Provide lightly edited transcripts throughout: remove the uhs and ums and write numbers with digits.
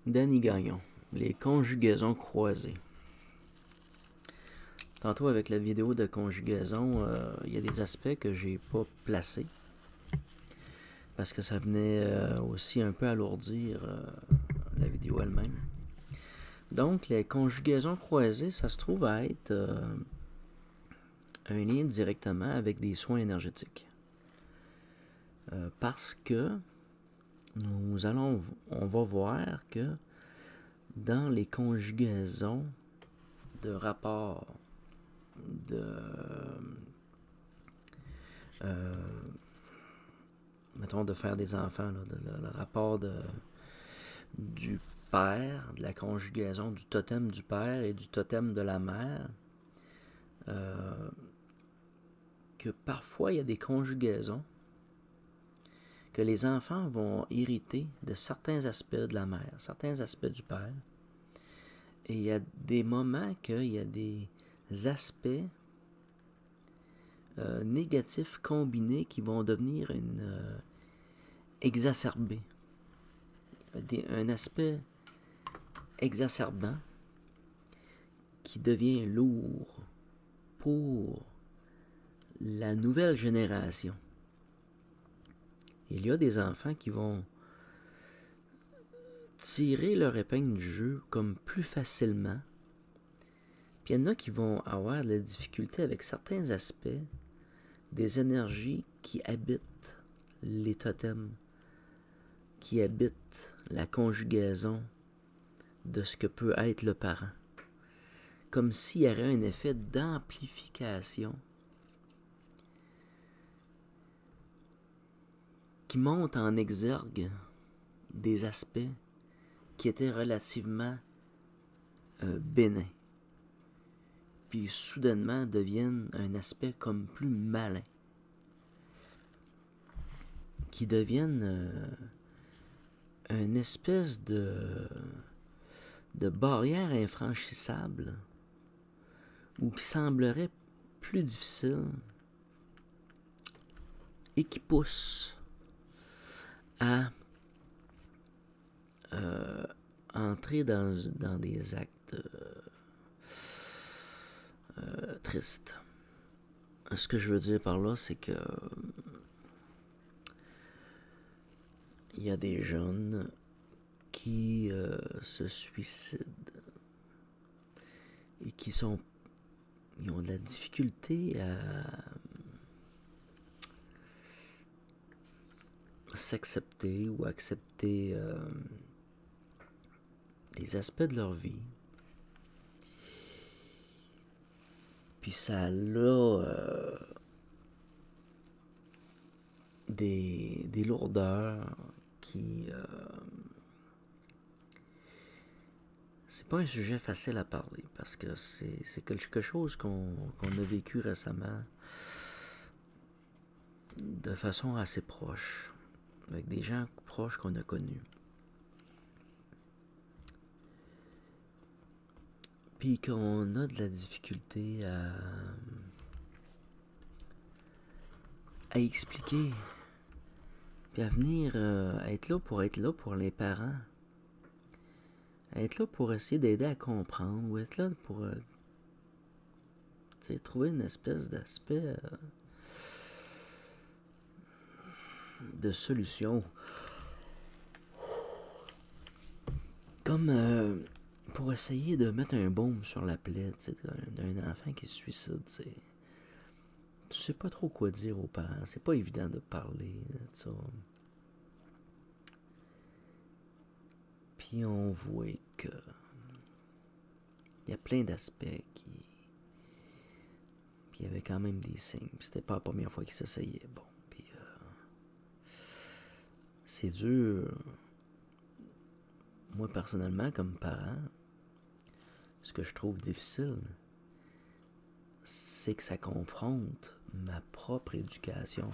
Danny Gagnon, les conjugaisons croisées. Tantôt avec la vidéo de conjugaison, il y a des aspects que j'ai pas placés parce que ça venait aussi un peu alourdir la vidéo elle-même. Donc, les conjugaisons croisées, ça se trouve à être un lien directement avec des soins énergétiques. Parce que on va voir que dans les conjugaisons de rapports mettons de faire des enfants, là, le rapport du père, de la conjugaison du totem du père et du totem de la mère, que parfois il y a des conjugaisons que les enfants vont hériter de certains aspects de la mère, certains aspects du père. Et il y a des moments qu'il y a des aspects négatifs combinés qui vont devenir exacerbés. Un aspect exacerbant qui devient lourd pour la nouvelle génération. Il y a des enfants qui vont tirer leur épingle du jeu comme plus facilement. Puis il y en a qui vont avoir de la difficulté avec certains aspects des énergies qui habitent les totems, qui habitent la conjugaison de ce que peut être le parent. Comme s'il y avait un effet d'amplification qui monte en exergue des aspects qui étaient relativement bénins, puis soudainement deviennent un aspect comme plus malin, qui deviennent une espèce de barrière infranchissable ou qui semblerait plus difficile et qui pousse à entrer dans des actes tristes. Ce que je veux dire par là, c'est que il y a des jeunes qui se suicident et ils ont de la difficulté à s'accepter ou accepter des aspects de leur vie. Puis ça a des lourdeurs qui... c'est pas un sujet facile à parler parce que c'est quelque chose qu'on a vécu récemment de façon assez proche, avec des gens proches qu'on a connus. Puis qu'on a de la difficulté à expliquer, puis à venir être là pour les parents, à être là pour essayer d'aider à comprendre, ou être là pour trouver une espèce d'aspect de solution. Comme pour essayer de mettre un baume sur la plaie d'un enfant qui se suicide. Tu sais pas trop quoi dire aux parents. C'est pas évident de parler de ça. Puis on voit que il y a plein d'aspects qui... Puis il y avait quand même des signes. Puis c'était pas la première fois qu'ils s'essayaient. Bon, puis c'est dur. Moi, personnellement, comme parent, ce que je trouve difficile, c'est que ça confronte ma propre éducation,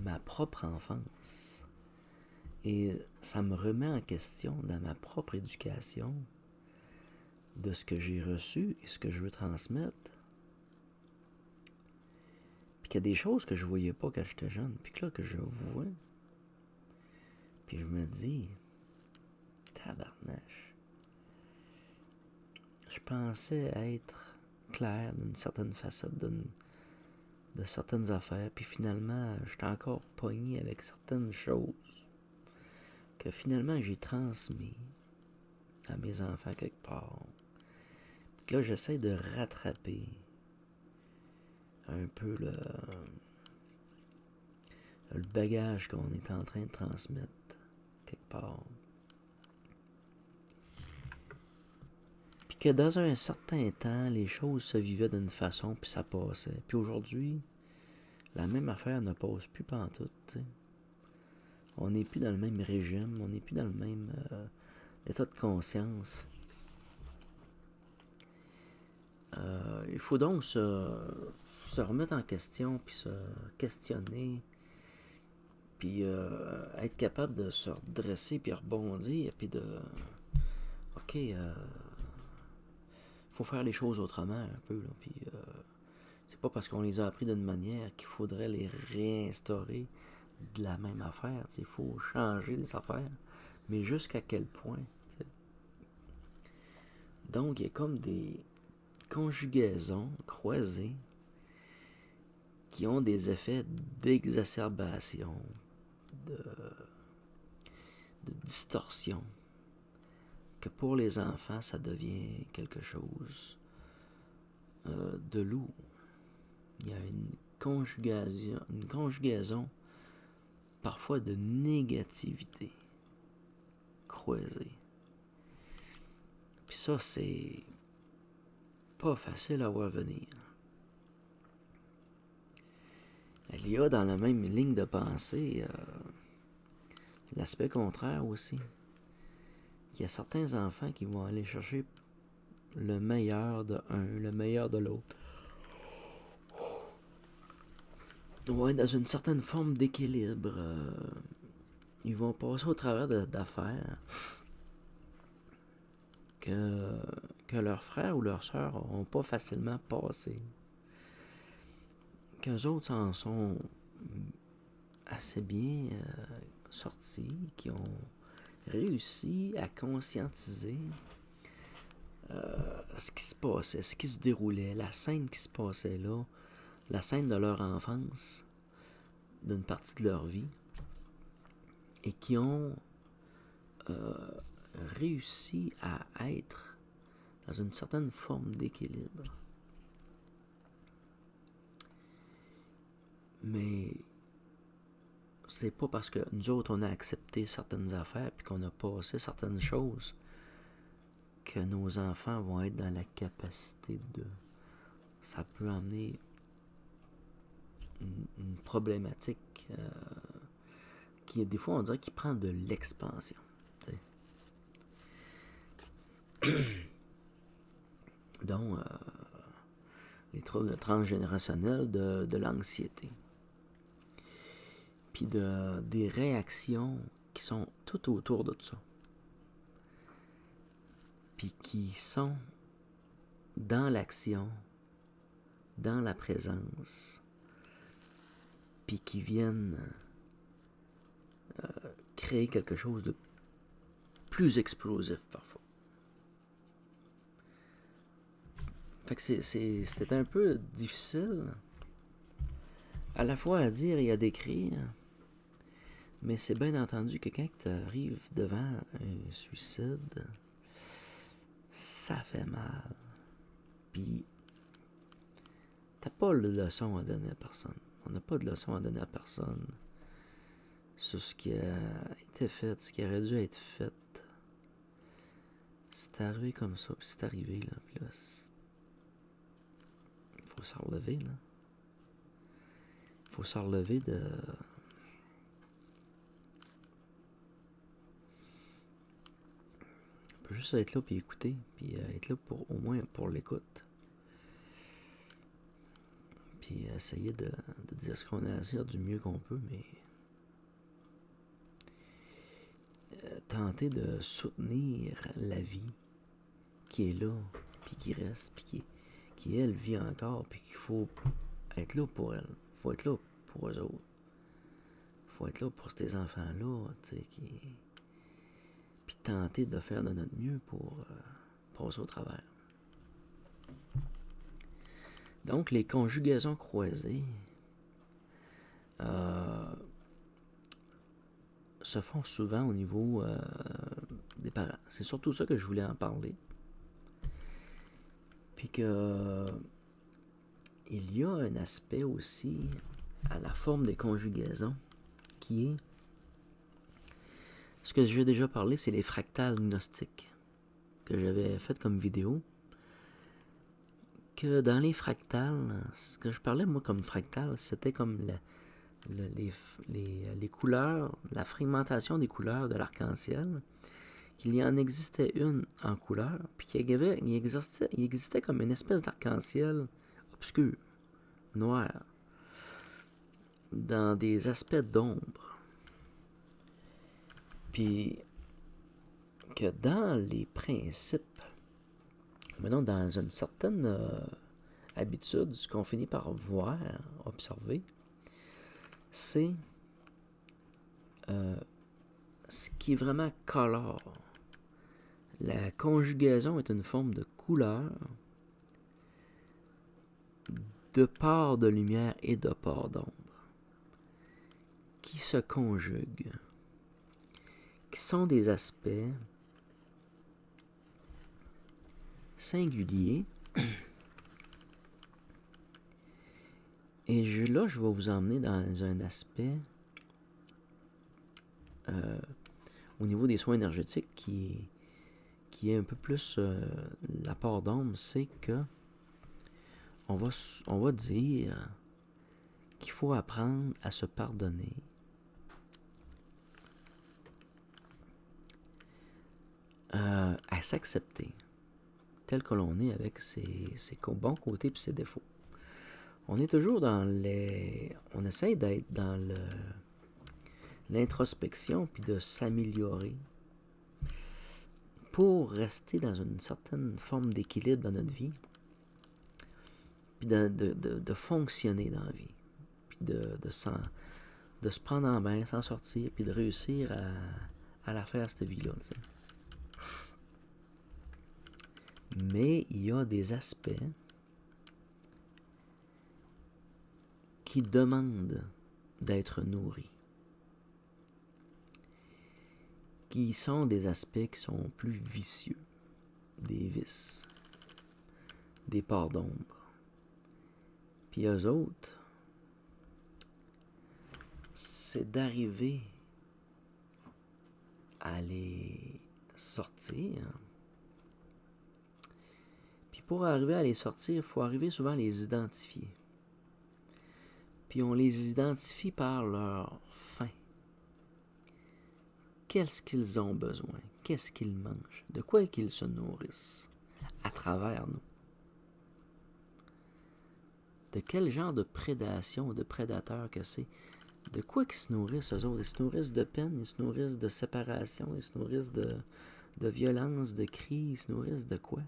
ma propre enfance. Et ça me remet en question dans ma propre éducation de ce que j'ai reçu et ce que je veux transmettre. Puis qu'il y a des choses que je voyais pas quand j'étais jeune, puis que là, que je vois. Puis je me dis, tabarnache. Je pensais être clair d'une certaine facette de certaines affaires, puis finalement, j'étais encore pogné avec certaines choses que finalement j'ai transmis à mes enfants quelque part. Puis là, j'essaie de rattraper un peu le bagage qu'on est en train de transmettre quelque part. Puis que dans un certain temps, les choses se vivaient d'une façon, puis ça passait. Puis aujourd'hui, la même affaire ne passe plus pantoute, t'sais. On n'est plus dans le même régime, on n'est plus dans le même état de conscience. Il faut donc se remettre en question, puis se questionner, puis être capable de se redresser, puis rebondir, puis de... OK, faut faire les choses autrement un peu, là, puis c'est pas parce qu'on les a appris d'une manière qu'il faudrait les réinstaurer de la même affaire. Il faut changer des affaires, mais jusqu'à quel point? T'sais. Donc, il y a comme des conjugaisons croisées qui ont des effets d'exacerbation, de distorsion, que pour les enfants, ça devient quelque chose de lourd. Il y a une conjugaison parfois de négativité croisée. Puis ça, c'est pas facile à voir venir. Il y a dans la même ligne de pensée l'aspect contraire aussi. Il y a certains enfants qui vont aller chercher le meilleur de un, le meilleur de l'autre. Ouais, dans une certaine forme d'équilibre. Ils vont passer au travers d'affaires que leurs frères ou leurs sœurs n'ont pas facilement passé. Qu'eux autres s'en sont assez bien sortis, qui ont réussi à conscientiser ce qui se passait, ce qui se déroulait, la scène qui se passait là, la scène de leur enfance, d'une partie de leur vie, et qui ont réussi à être dans une certaine forme d'équilibre. Mais c'est pas parce que nous autres on a accepté certaines affaires puis qu'on a passé certaines choses que nos enfants vont être dans la capacité de... Ça peut amener une problématique qui, des fois, on dirait qu'il prend de l'expansion. Donc, les troubles transgénérationnels de l'anxiété. Puis des réactions qui sont tout autour de ça. Puis qui sont dans l'action, dans la présence, puis qui viennent créer quelque chose de plus explosif parfois. Fait que c'est un peu difficile à la fois à dire et à décrire, mais c'est bien entendu que quand tu arrives devant un suicide, ça fait mal. Puis t'as pas de leçon à donner à personne. On n'a pas de leçon à donner à personne sur ce qui a été fait, ce qui aurait dû être fait. C'est arrivé comme ça, puis c'est arrivé, là. Puis là, faut s'en relever, là. Faut s'en relever de... On peut juste être là, puis écouter, puis être là au moins pour l'écoute. Puis essayer de dire ce qu'on a à dire du mieux qu'on peut, mais... tenter de soutenir la vie qui est là, puis qui reste, puis qui elle vit encore, puis qu'il faut être là pour elle. Il faut être là pour eux autres. Il faut être là pour ces enfants-là, tu sais, puis tenter de faire de notre mieux pour passer au travers. Donc, les conjugaisons croisées se font souvent au niveau des parents. C'est surtout ça que je voulais en parler. Puis que il y a un aspect aussi à la forme des conjugaisons qui est, ce que j'ai déjà parlé, c'est les fractales gnostiques que j'avais fait comme vidéo. Que dans les fractales, ce que je parlais moi comme fractal, c'était comme les couleurs, la fragmentation des couleurs de l'arc-en-ciel, qu'il y en existait une en couleur, puis il existait comme une espèce d'arc-en-ciel obscur, noir, dans des aspects d'ombre. Puis que dans les principes, maintenant dans une certaine habitude, ce qu'on finit par voir, observer, c'est ce qui est vraiment colore. La conjugaison est une forme de couleur, de part de lumière et de part d'ombre, qui se conjuguent, qui sont des aspects singuliers. Et là, je vais vous emmener dans un aspect au niveau des soins énergétiques qui est un peu plus la part d'ombre, c'est que on va dire qu'il faut apprendre à se pardonner, à s'accepter tel que l'on est avec ses bons côtés et ses défauts. On est toujours dans on essaie d'être dans l'introspection puis de s'améliorer pour rester dans une certaine forme d'équilibre dans notre vie, puis de fonctionner dans la vie, puis de se prendre en main, s'en sortir, puis de réussir à la faire, cette vie-là. T'sais. Mais il y a des aspects qui demandent d'être nourris, qui sont des aspects qui sont plus vicieux, des vices, des parts d'ombre. Puis eux autres, c'est d'arriver à les sortir. Puis pour arriver à les sortir, il faut arriver souvent à les identifier. Puis on les identifie par leur faim. Qu'est-ce qu'ils ont besoin? Qu'est-ce qu'ils mangent? De quoi qu'ils se nourrissent à travers nous? De quel genre de prédation, de prédateur que c'est? De quoi qu'ils se nourrissent, eux autres? Ils se nourrissent de peine, ils se nourrissent de séparation, ils se nourrissent de violence, de cris, ils se nourrissent de quoi?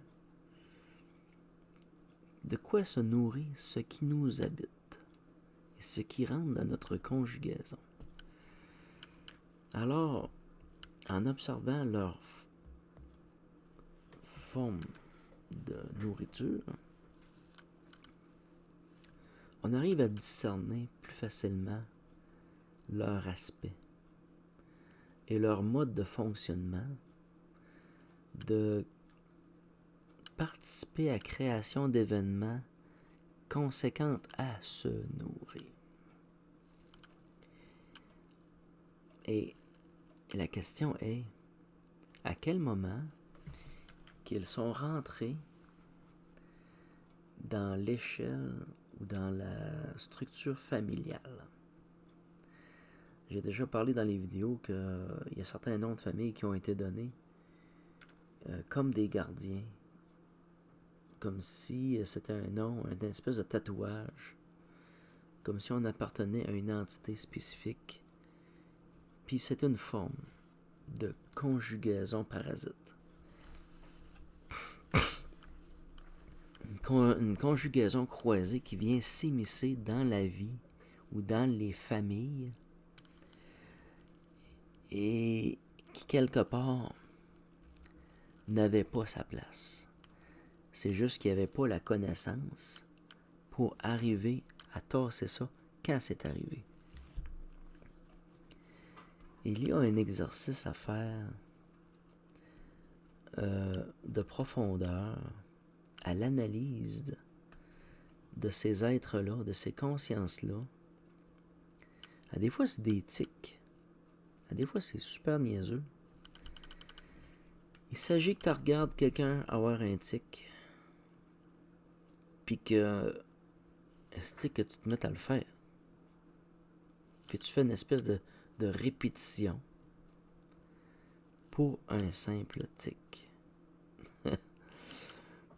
De quoi se nourrit ce qui nous habite et ce qui rentre dans notre conjugaison? Alors, en observant leur forme de nourriture, on arrive à discerner plus facilement leur aspect et leur mode de fonctionnement, de participer à la création d'événements conséquents à se nourrir. Et la question est, à quel moment qu'ils sont rentrés dans l'échelle ou dans la structure familiale? J'ai déjà parlé dans les vidéos qu'il y a certains noms de famille qui ont été donnés comme des gardiens, comme si c'était un nom, une espèce de tatouage, comme si on appartenait à une entité spécifique. Puis c'est une forme de conjugaison parasite. Une conjugaison croisée qui vient s'immiscer dans la vie ou dans les familles et qui, quelque part, n'avait pas sa place. C'est juste qu'il n'y avait pas la connaissance pour arriver à tasser ça quand c'est arrivé. Il y a un exercice à faire de profondeur à l'analyse de ces êtres-là, de ces consciences-là. À des fois, c'est des tics. À des fois, c'est super niaiseux. Il s'agit que tu regardes quelqu'un avoir un tic, puis que tu te mettes à le faire. Puis tu fais une espèce de répétition pour un simple tic.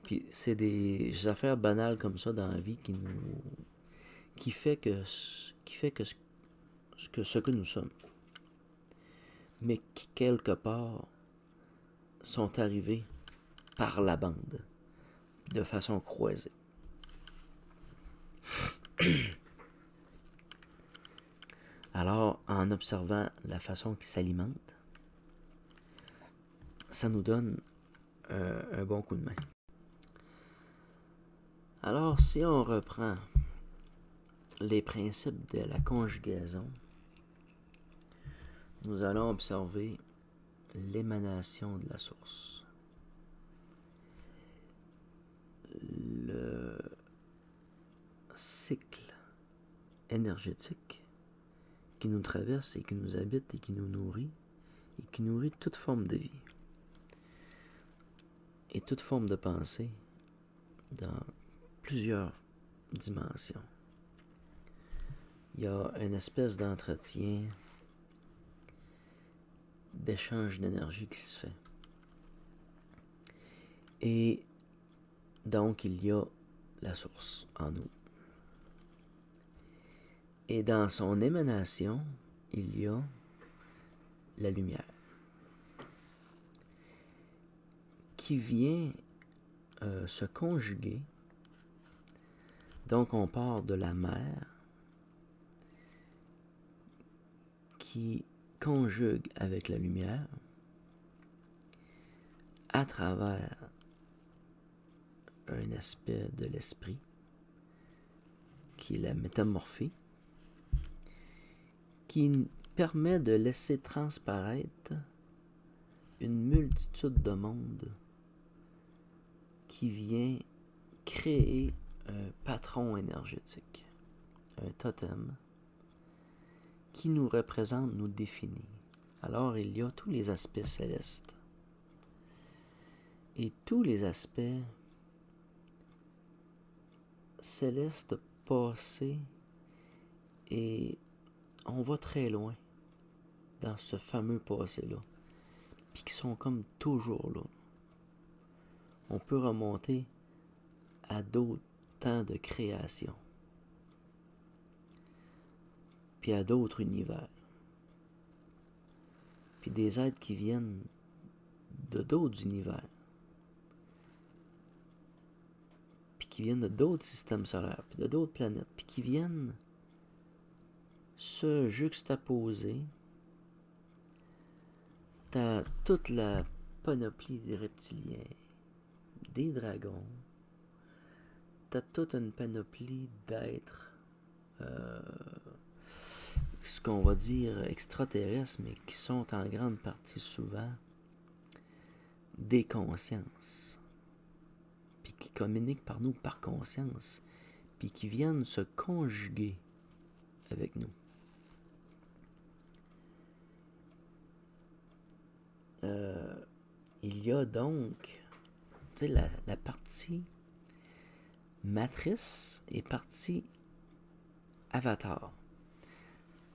Puis c'est des affaires banales comme ça dans la vie qui fait que ce que nous sommes. Mais qui, quelque part, sont arrivés par la bande, de façon croisée. Alors, en observant la façon qu'ils s'alimentent, ça nous donne un bon coup de main. Alors, si on reprend les principes de la conjugaison, nous allons observer l'émanation de la source. Le cycle énergétique qui nous traverse et qui nous habite et qui nous nourrit et qui nourrit toute forme de vie et toute forme de pensée dans plusieurs dimensions. Il y a une espèce d'entretien, d'échange d'énergie qui se fait. Et donc, il y a la source en nous. Et dans son émanation, il y a la lumière qui vient se conjuguer. Donc, on part de la mer qui conjugue avec la lumière à travers un aspect de l'esprit qui est la métamorphie, qui permet de laisser transparaître une multitude de mondes qui vient créer un patron énergétique, un totem qui nous représente, nous définit. Alors il y a tous les aspects célestes et tous les aspects célestes passés, et on va très loin dans ce fameux passé-là, puis qui sont comme toujours là. On peut remonter à d'autres temps de création, puis à d'autres univers, puis des êtres qui viennent de d'autres univers, puis qui viennent de d'autres systèmes solaires, puis de d'autres planètes, puis qui viennent se juxtaposer. T'as toute la panoplie des reptiliens, des dragons, t'as toute une panoplie d'êtres, ce qu'on va dire extraterrestres, mais qui sont en grande partie souvent des consciences, puis qui communiquent par nous par conscience, puis qui viennent se conjuguer avec nous. Il y a donc la partie matrice et partie avatar.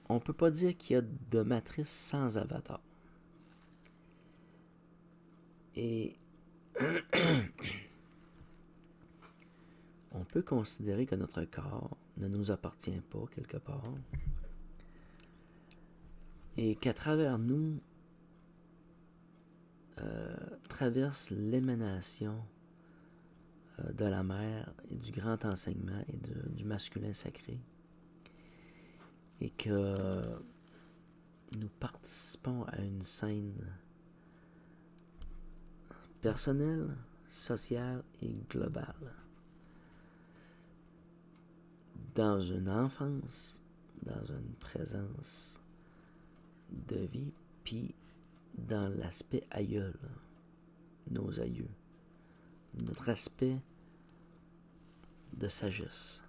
On ne peut pas dire qu'il y a de matrice sans avatar. Et on peut considérer que notre corps ne nous appartient pas quelque part et qu'à travers nous traverse l'émanation de la mère et du grand enseignement et du masculin sacré, et que nous participons à une scène personnelle, sociale et globale. Dans une enfance, dans une présence de vie, puis dans l'aspect aïeul, nos aïeux, notre aspect de sagesse,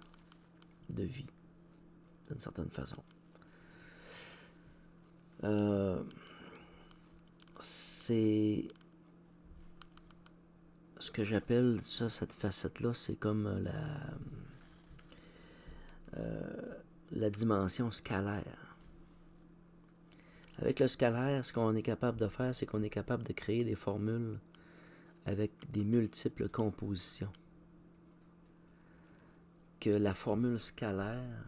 de vie, d'une certaine façon. C'est ce que j'appelle ça, cette facette-là, c'est comme la dimension scalaire. Avec le scalaire, ce qu'on est capable de faire, c'est qu'on est capable de créer des formules avec des multiples compositions. Que la formule scalaire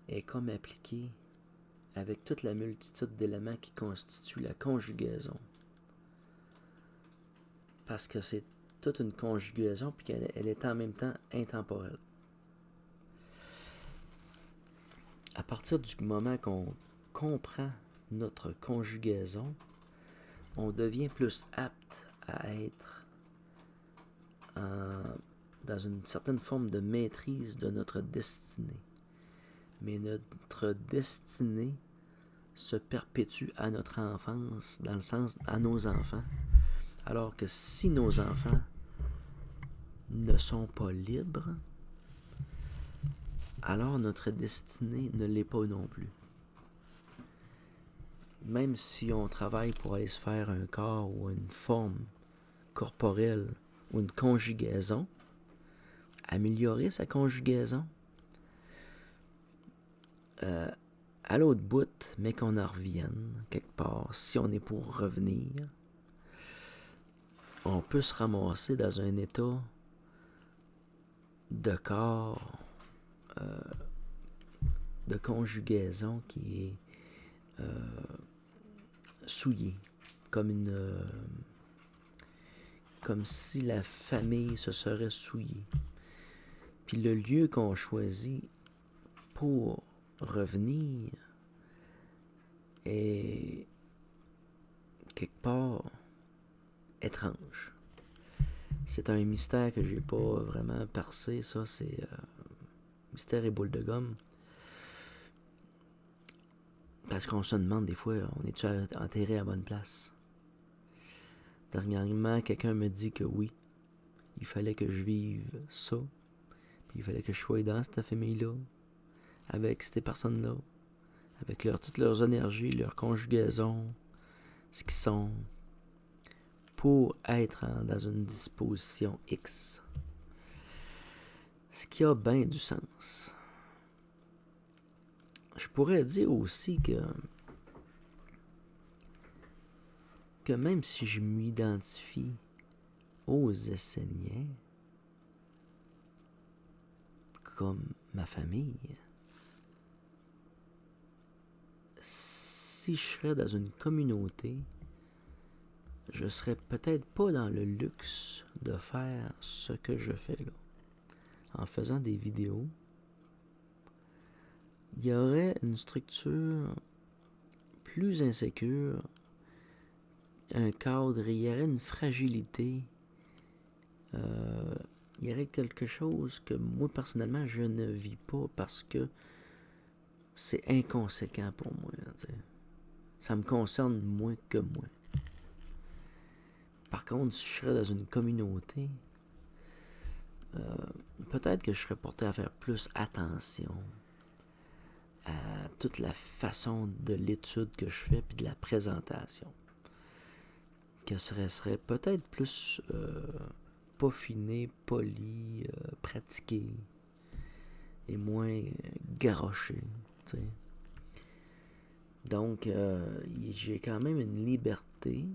est comme appliquée avec toute la multitude d'éléments qui constituent la conjugaison. Parce que c'est toute une conjugaison, puis qu'elle est en même temps intemporelle. À partir du moment qu'on comprend notre conjugaison, on devient plus apte à être dans une certaine forme de maîtrise de notre destinée. Mais notre destinée se perpétue à notre enfance, dans le sens à nos enfants. Alors que si nos enfants ne sont pas libres, alors notre destinée ne l'est pas non plus. Même si on travaille pour aller se faire un corps ou une forme corporelle ou une conjugaison, améliorer sa conjugaison, à l'autre bout, mais qu'on en revienne quelque part, si on est pour revenir, on peut se ramasser dans un état de corps, de conjugaison qui est souillé, comme si la famille se serait souillée. Puis le lieu qu'on choisit pour revenir est quelque part étrange. C'est un mystère que j'ai pas vraiment percé, ça, c'est mystère et boule de gomme. Parce qu'on se demande des fois, on est-tu enterré à la bonne place? Dernièrement, quelqu'un me dit que oui, il fallait que je vive ça, puis il fallait que je sois dans cette famille-là, avec ces personnes-là, avec toutes leurs énergies, leur conjugaison, ce qu'ils sont, pour être dans une disposition X. Ce qui a bien du sens. Je pourrais dire aussi que même si je m'identifie aux Esséniens comme ma famille, si je serais dans une communauté, je serais peut-être pas dans le luxe de faire ce que je fais là. En faisant des vidéos, il y aurait une structure plus insécure, un cadre, il y aurait une fragilité, il y aurait quelque chose que moi personnellement je ne vis pas parce que c'est inconséquent pour moi. T'sais. Ça me concerne moins que moi. Par contre, si je serais dans une communauté, peut-être que je serais porté à faire plus attention à toute la façon de l'étude que je fais puis de la présentation. Que ce serait peut-être plus peaufiné, poli, pratiqué et moins garoché. T'sais. Donc, j'ai quand même une liberté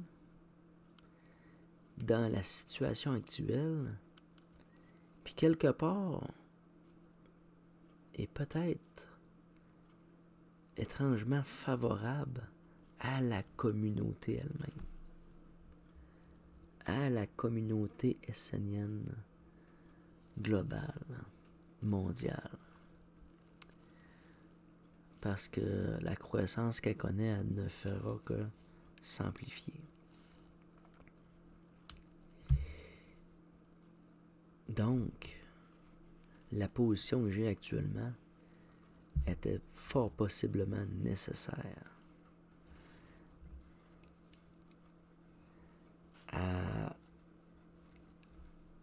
dans la situation actuelle, puis quelque part, est peut-être étrangement favorable à la communauté elle-même, à la communauté essénienne globale, mondiale. Parce que la croissance qu'elle connaît, elle ne fera que s'amplifier. Donc, la position que j'ai actuellement était fort possiblement nécessaire à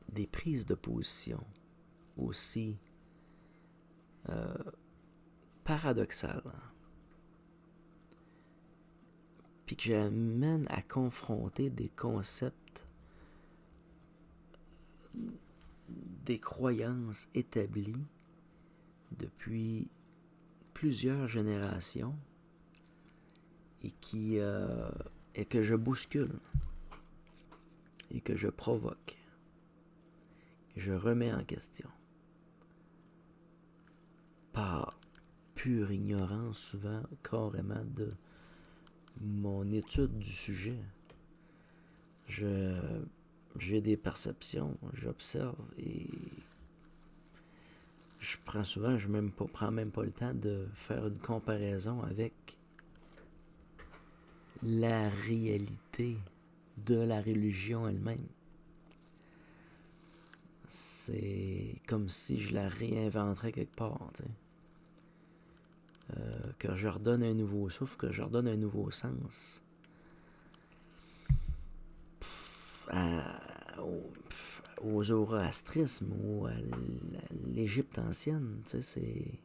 des prises de position aussi paradoxales, puis que j'amène à confronter des concepts, des croyances établies depuis plusieurs générations et que je bouscule et que je provoque, que je remets en question par pure ignorance, souvent carrément de mon étude du sujet. J'ai des perceptions, j'observe et je prends même pas le temps de faire une comparaison avec la réalité de la religion elle-même. C'est comme si je la réinventerais quelque part, tu sais. Que je redonne un nouveau souffle, que je redonne un nouveau sens au zoroastrisme ou à l'Égypte ancienne, tu sais, c'est...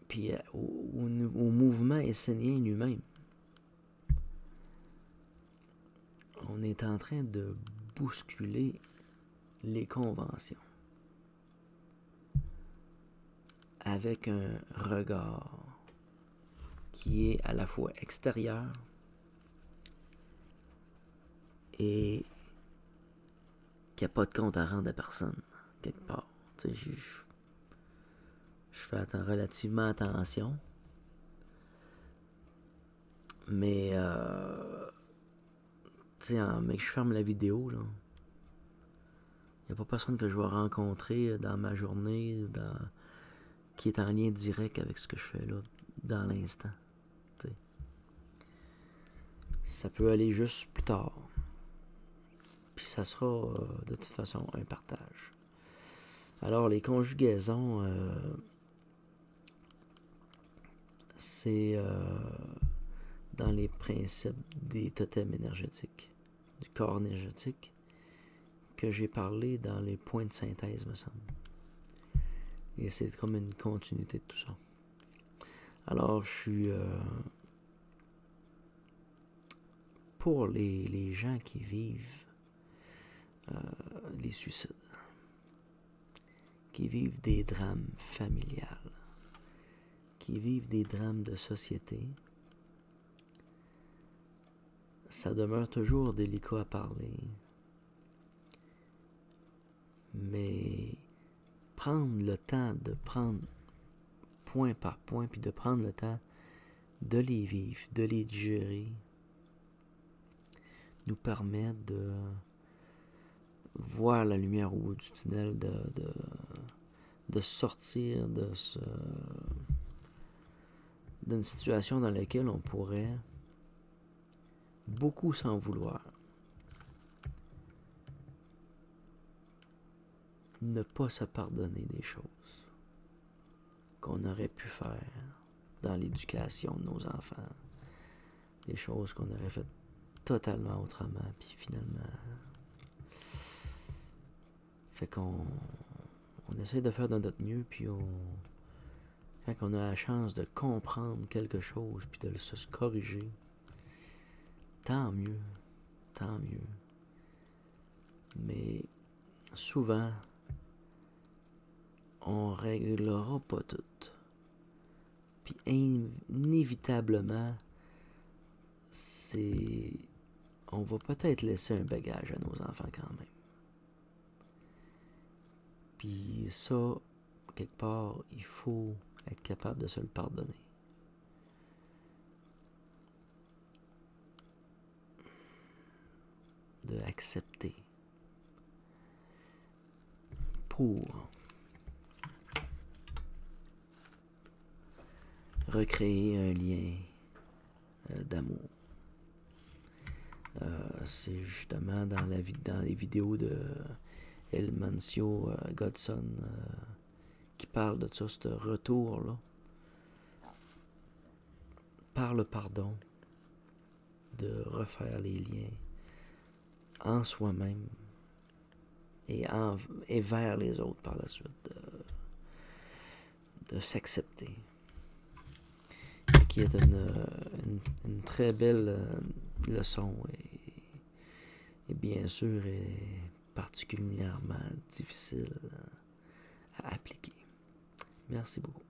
Puis au mouvement essénien lui-même. On est en train de bousculer les conventions avec un regard qui est à la fois extérieur et qui n'a pas de compte à rendre à personne, quelque part. Tu sais, je fais relativement attention, mais tu sais, mec, je ferme la vidéo, là. Il n'y a pas personne que je vais rencontrer dans ma journée qui est en lien direct avec ce que je fais là, dans l'instant. T'sais. Ça peut aller juste plus tard. Puis ça sera de toute façon un partage. Alors les conjugaisons, c'est dans les principes des totems énergétiques, du corps énergétique, que j'ai parlé dans les points de synthèse, me semble. Et c'est comme une continuité de tout ça. Alors, je suis pour les gens qui vivent les suicides, qui vivent des drames familiales, qui vivent des drames de société. Ça demeure toujours délicat à parler, mais prendre le temps de prendre point par point, puis de prendre le temps de les vivre, de les digérer, nous permet de voir la lumière au bout du tunnel, de sortir d'une situation dans laquelle on pourrait, beaucoup sans vouloir, ne pas se pardonner des choses qu'on aurait pu faire dans l'éducation de nos enfants, des choses qu'on aurait fait totalement autrement, puis finalement, fait qu'on essaie de faire de notre mieux, puis quand on a la chance de comprendre quelque chose, puis de se corriger, tant mieux, tant mieux. Mais souvent, on réglera pas tout. Puis inévitablement, on va peut-être laisser un bagage à nos enfants quand même. Puis ça, quelque part, il faut être capable de se le pardonner. De accepter. Pour recréer un lien d'amour. C'est justement dans les vidéos de El Mancio Godson qui parle de ça, ce retour-là, par le pardon, de refaire les liens en soi-même et vers les autres par la suite, de s'accepter, qui est une très belle leçon et bien sûr est particulièrement difficile à appliquer. Merci beaucoup.